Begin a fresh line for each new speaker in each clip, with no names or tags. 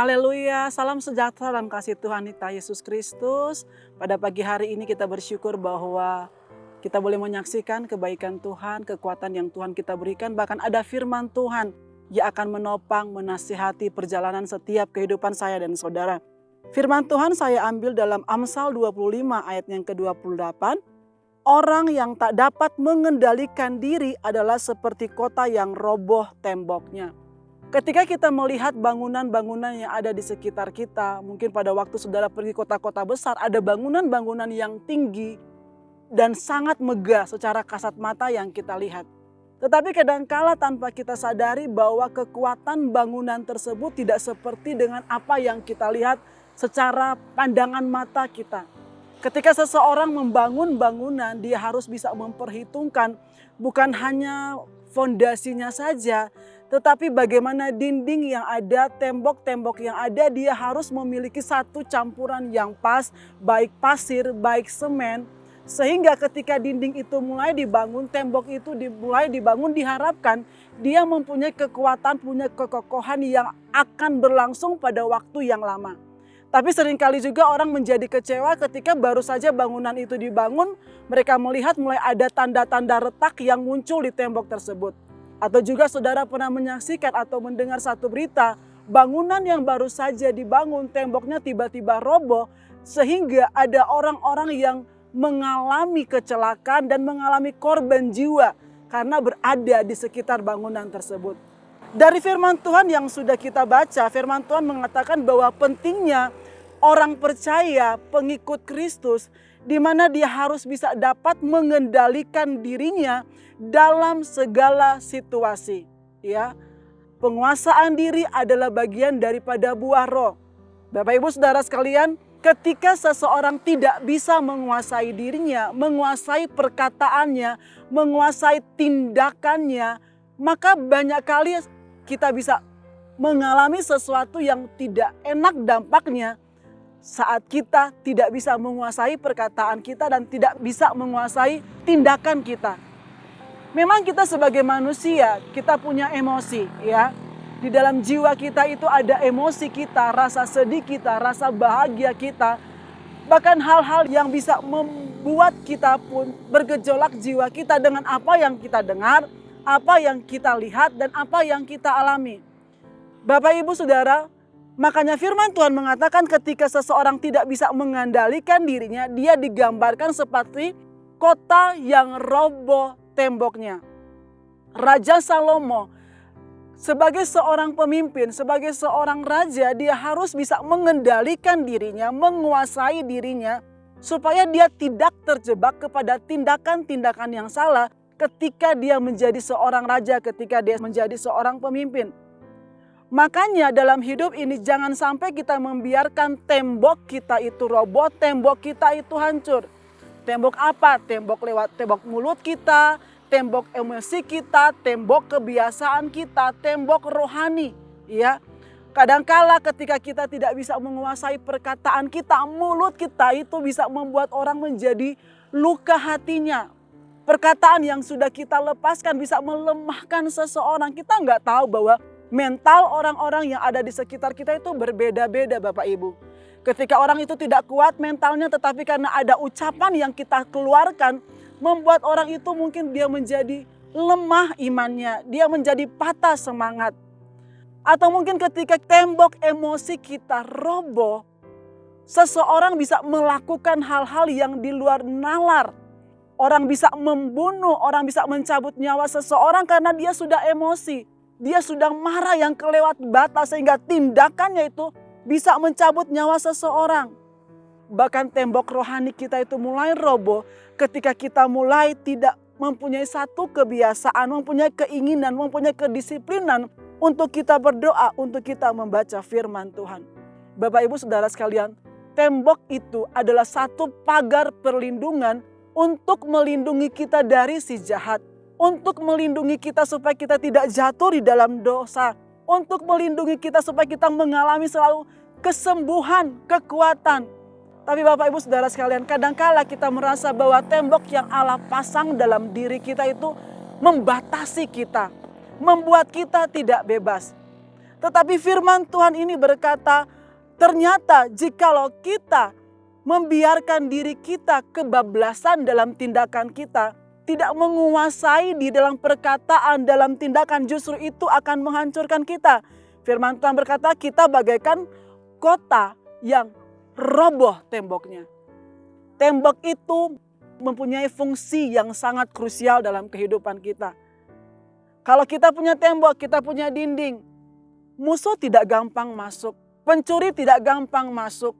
Haleluya, salam sejahtera dalam kasih Tuhan kita Yesus Kristus. Pada pagi hari ini kita bersyukur bahwa kita boleh menyaksikan kebaikan Tuhan, kekuatan yang Tuhan kita berikan. Bahkan ada firman Tuhan yang akan menopang, menasihati perjalanan setiap kehidupan saya dan saudara. Firman Tuhan saya ambil dalam Amsal 25 ayat yang ke-28. Orang yang tak dapat mengendalikan diri adalah seperti kota yang roboh temboknya. Ketika kita melihat bangunan-bangunan yang ada di sekitar kita, mungkin pada waktu saudara pergi kota-kota besar, ada bangunan-bangunan yang tinggi dan sangat megah secara kasat mata yang kita lihat. Tetapi kadangkala tanpa kita sadari bahwa kekuatan bangunan tersebut tidak seperti dengan apa yang kita lihat secara pandangan mata kita. Ketika seseorang membangun bangunan, dia harus bisa memperhitungkan bukan hanya fondasinya saja, tetapi bagaimana dinding yang ada, tembok-tembok yang ada, dia harus memiliki satu campuran yang pas, baik pasir, baik semen. Sehingga ketika dinding itu mulai dibangun, tembok itu mulai dibangun, diharapkan dia mempunyai kekuatan, punya kekokohan yang akan berlangsung pada waktu yang lama. Tapi seringkali juga orang menjadi kecewa ketika baru saja bangunan itu dibangun, mereka melihat mulai ada tanda-tanda retak yang muncul di tembok tersebut. Atau juga saudara pernah menyaksikan atau mendengar satu berita, bangunan yang baru saja dibangun, temboknya tiba-tiba roboh, sehingga ada orang-orang yang mengalami kecelakaan dan mengalami korban jiwa karena berada di sekitar bangunan tersebut. Dari firman Tuhan yang sudah kita baca, firman Tuhan mengatakan bahwa pentingnya orang percaya, pengikut Kristus, di mana dia harus bisa dapat mengendalikan dirinya dalam segala situasi. Ya, penguasaan diri adalah bagian daripada buah roh. Bapak Ibu Saudara sekalian, ketika seseorang tidak bisa menguasai dirinya, menguasai perkataannya, menguasai tindakannya, maka banyak kali kita bisa mengalami sesuatu yang tidak enak dampaknya saat kita tidak bisa menguasai perkataan kita dan tidak bisa menguasai tindakan kita. Memang kita sebagai manusia, kita punya emosi, ya. Di dalam jiwa kita itu ada emosi kita, rasa sedih kita, rasa bahagia kita. Bahkan hal-hal yang bisa membuat kita pun bergejolak jiwa kita dengan apa yang kita dengar, apa yang kita lihat, dan apa yang kita alami. Bapak Ibu Saudara, makanya firman Tuhan mengatakan ketika seseorang tidak bisa mengandalkan dirinya, dia digambarkan seperti kota yang roboh temboknya. Raja Salomo sebagai seorang pemimpin, sebagai seorang raja, dia harus bisa mengendalikan dirinya, menguasai dirinya, supaya dia tidak terjebak kepada tindakan-tindakan yang salah ketika dia menjadi seorang raja, ketika dia menjadi seorang pemimpin. Makanya dalam hidup ini jangan sampai kita membiarkan tembok kita itu roboh, tembok kita itu hancur. Tembok apa? Tembok lewat tembok mulut kita, tembok emosi kita, tembok kebiasaan kita, tembok rohani. Ya, kadangkala ketika kita tidak bisa menguasai perkataan kita, mulut kita itu bisa membuat orang menjadi luka hatinya. Perkataan yang sudah kita lepaskan bisa melemahkan seseorang. Kita nggak tahu bahwa mental orang-orang yang ada di sekitar kita itu berbeda-beda Bapak Ibu. Ketika orang itu tidak kuat mentalnya, tetapi karena ada ucapan yang kita keluarkan, membuat orang itu mungkin dia menjadi lemah imannya, dia menjadi patah semangat. Atau mungkin ketika tembok emosi kita roboh, seseorang bisa melakukan hal-hal yang di luar nalar. Orang bisa membunuh, orang bisa mencabut nyawa seseorang karena dia sudah emosi. Dia sudah marah yang kelewat batas sehingga tindakannya itu bisa mencabut nyawa seseorang. Bahkan tembok rohani kita itu mulai roboh ketika kita mulai tidak mempunyai satu kebiasaan, mempunyai keinginan, mempunyai kedisiplinan untuk kita berdoa, untuk kita membaca firman Tuhan. Bapak Ibu Saudara sekalian, tembok itu adalah satu pagar perlindungan untuk melindungi kita dari si jahat. Untuk melindungi kita supaya kita tidak jatuh di dalam dosa. Untuk melindungi kita supaya kita mengalami selalu kesembuhan, kekuatan. Tapi Bapak Ibu Saudara sekalian, kadangkala kita merasa bahwa tembok yang Allah pasang dalam diri kita itu membatasi kita. Membuat kita tidak bebas. Tetapi firman Tuhan ini berkata, ternyata jikalau kita membiarkan diri kita kebablasan dalam tindakan kita, tidak menguasai di dalam perkataan, dalam tindakan, justru itu akan menghancurkan kita. Firman Tuhan berkata kita bagaikan kota yang roboh temboknya. Tembok itu mempunyai fungsi yang sangat krusial dalam kehidupan kita. Kalau kita punya tembok, kita punya dinding, musuh tidak gampang masuk, pencuri tidak gampang masuk.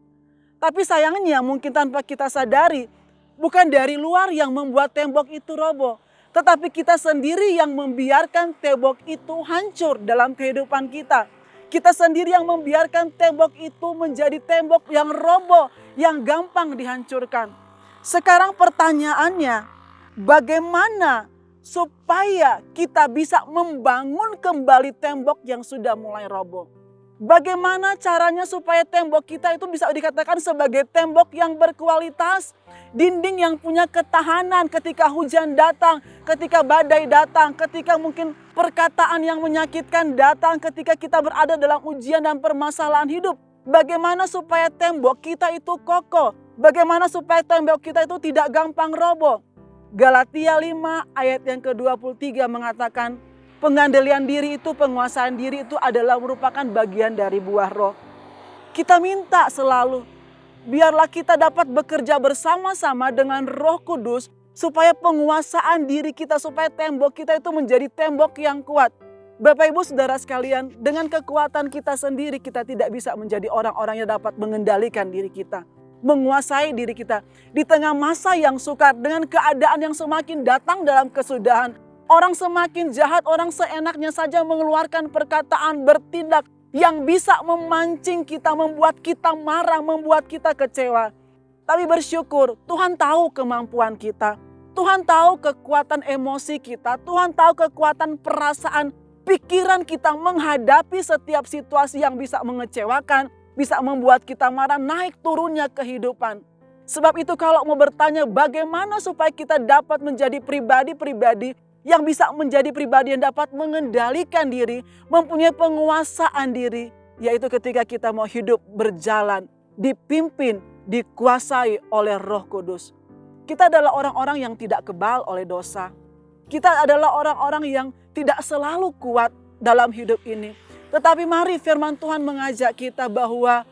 Tapi sayangnya mungkin tanpa kita sadari, bukan dari luar yang membuat tembok itu roboh, tetapi kita sendiri yang membiarkan tembok itu hancur dalam kehidupan kita. Kita sendiri yang membiarkan tembok itu menjadi tembok yang roboh, yang gampang dihancurkan. Sekarang pertanyaannya, bagaimana supaya kita bisa membangun kembali tembok yang sudah mulai roboh? Bagaimana caranya supaya tembok kita itu bisa dikatakan sebagai tembok yang berkualitas, dinding yang punya ketahanan ketika hujan datang, ketika badai datang, ketika mungkin perkataan yang menyakitkan datang, ketika kita berada dalam ujian dan permasalahan hidup. Bagaimana supaya tembok kita itu kokoh? Bagaimana supaya tembok kita itu tidak gampang roboh? Galatia 5 ayat yang ke-23 mengatakan, pengandaian diri itu, penguasaan diri itu adalah merupakan bagian dari buah roh. Kita minta selalu, biarlah kita dapat bekerja bersama-sama dengan Roh Kudus, supaya penguasaan diri kita, supaya tembok kita itu menjadi tembok yang kuat. Bapak Ibu Saudara sekalian, dengan kekuatan kita sendiri kita tidak bisa menjadi orang-orang yang dapat mengendalikan diri kita, menguasai diri kita. Di tengah masa yang sukar, dengan keadaan yang semakin datang dalam kesudahan, orang semakin jahat, orang seenaknya saja mengeluarkan perkataan, bertindak yang bisa memancing kita, membuat kita marah, membuat kita kecewa. Tapi bersyukur, Tuhan tahu kemampuan kita. Tuhan tahu kekuatan emosi kita. Tuhan tahu kekuatan perasaan, pikiran kita menghadapi setiap situasi yang bisa mengecewakan, bisa membuat kita marah, naik turunnya kehidupan. Sebab itu kalau mau bertanya bagaimana supaya kita dapat menjadi pribadi-pribadi yang bisa menjadi pribadi yang dapat mengendalikan diri, mempunyai penguasaan diri, yaitu ketika kita mau hidup berjalan, dipimpin, dikuasai oleh Roh Kudus. Kita adalah orang-orang yang tidak kebal oleh dosa. Kita adalah orang-orang yang tidak selalu kuat dalam hidup ini. Tetapi mari firman Tuhan mengajak kita bahwa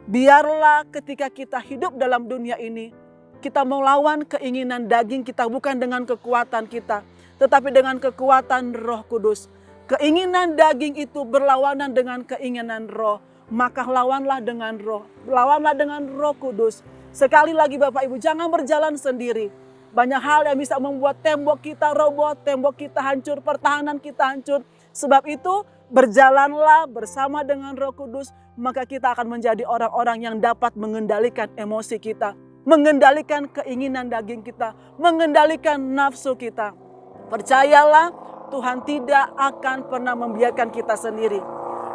biarlah ketika kita hidup dalam dunia ini, kita melawan keinginan daging kita bukan dengan kekuatan kita, tetapi dengan kekuatan Roh Kudus. Keinginan daging itu berlawanan dengan keinginan roh, maka lawanlah dengan roh, lawanlah dengan Roh Kudus. Sekali lagi Bapak Ibu, jangan berjalan sendiri. Banyak hal yang bisa membuat tembok kita roboh, tembok kita hancur, pertahanan kita hancur. Sebab itu berjalanlah bersama dengan Roh Kudus, maka kita akan menjadi orang-orang yang dapat mengendalikan emosi kita, mengendalikan keinginan daging kita, mengendalikan nafsu kita. Percayalah, Tuhan tidak akan pernah membiarkan kita sendiri.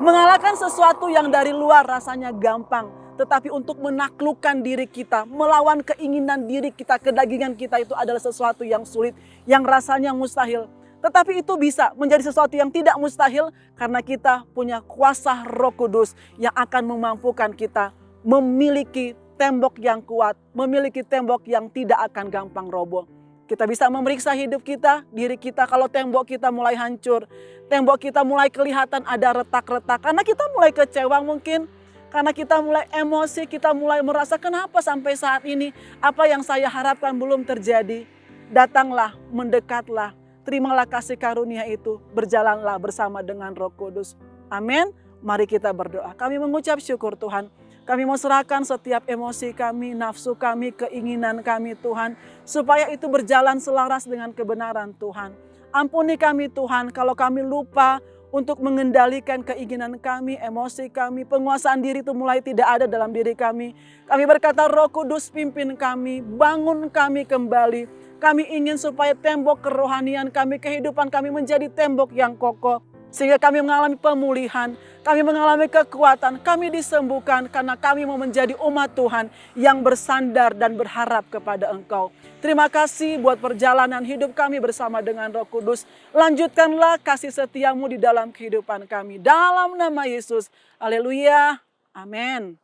Mengalahkan sesuatu yang dari luar rasanya gampang, tetapi untuk menaklukkan diri kita, melawan keinginan diri kita, kedagingan kita itu adalah sesuatu yang sulit, yang rasanya mustahil. Tetapi itu bisa menjadi sesuatu yang tidak mustahil karena kita punya kuasa Roh Kudus yang akan memampukan kita memiliki tembok yang kuat, memiliki tembok yang tidak akan gampang roboh. Kita bisa memeriksa hidup kita, diri kita, kalau tembok kita mulai hancur, tembok kita mulai kelihatan ada retak-retak, karena kita mulai kecewa mungkin, karena kita mulai emosi, kita mulai merasa kenapa sampai saat ini apa yang saya harapkan belum terjadi. Datanglah, mendekatlah, terimalah kasih karunia itu, berjalanlah bersama dengan Roh Kudus. Amin. Mari kita berdoa. Kami mengucap syukur Tuhan. Kami mau serahkan setiap emosi kami, nafsu kami, keinginan kami Tuhan. Supaya itu berjalan selaras dengan kebenaran Tuhan. Ampuni kami Tuhan kalau kami lupa untuk mengendalikan keinginan kami, emosi kami. Penguasaan diri itu mulai tidak ada dalam diri kami. Kami berkata Roh Kudus pimpin kami, bangun kami kembali. Kami ingin supaya tembok kerohanian kami, kehidupan kami menjadi tembok yang kokoh. Sehingga kami mengalami pemulihan, kami mengalami kekuatan, kami disembuhkan karena kami mau menjadi umat Tuhan yang bersandar dan berharap kepada Engkau. Terima kasih buat perjalanan hidup kami bersama dengan Roh Kudus. Lanjutkanlah kasih setiamu di dalam kehidupan kami. Dalam nama Yesus. Haleluya. Amin.